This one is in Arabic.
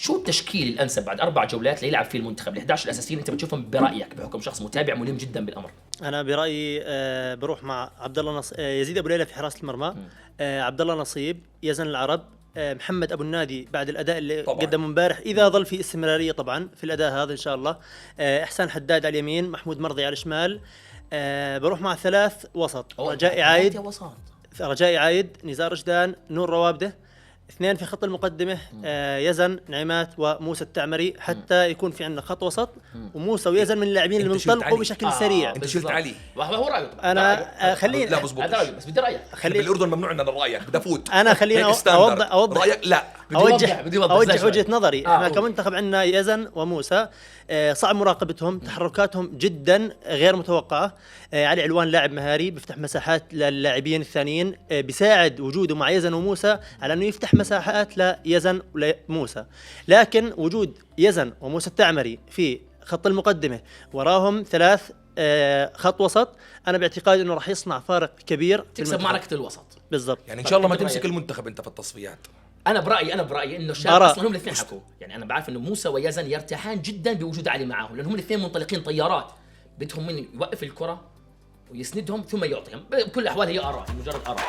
شو التشكيل الانسب بعد 4 جولات ليلعب فيه المنتخب؟ ال11 الاساسيين انت بتشوفهم برايك بحكم شخص متابع ملم جدا بالامر؟ انا برايي بروح مع عبد الله يزيد ابو ليلى في حراسه المرمى، عبد الله نصيب، يزن العرب، محمد ابو النادي بعد الاداء اللي قدمه امبارح اذا ظل في استمراريه طبعا في الاداء هذا ان شاء الله، احسان حداد على اليمين، محمود مرضي على الشمال. بروح مع 3 وسط، رجائي عايد، نزار رشدان، نور روابده، 2 في خط المقدمة، يزن، نعمات وموسى التعمري، حتى يكون في عندنا خط وسط وموسى ويزن من اللاعبين اللي منطلقوا بشكل سريع. انت شلت علي، وهو رايه. انا خليني لا بزبط، هذا رايه بس بدي رايك. بالاردن ممنوع عندنا رايك، بدي افوت انا خليني اوضح رايك. لا اوجه وجهه نظري. احنا كمنتخب عندنا يزن وموسى، صعب مراقبتهم، تحركاتهم جدا غير متوقعه. علي علوان لاعب مهاري بيفتح مساحات للاعبين الثانيين، بيساعد وجوده مع يزن وموسى على انه يفتح مساحات ليزن ولموسى. لكن وجود يزن وموسى التعمري في خط المقدمه وراهم 3 خط وسط، انا باعتقادي انه راح يصنع فارق كبير، تكسب معركه الوسط بالضبط. يعني ان شاء الله ما تمسك المنتخب انت في التصفيات. انا برايي انه الشباب اصلا هم الاثنين حكوا، يعني انا بعرف انه موسى ويزن يرتاحان جدا بوجود علي معاهم، لان هم الاثنين منطلقين طيارات، بدهم من يوقف الكره ويسندهم ثم يعطيهم. بكل الاحوال هي اراء، مجرد اراء.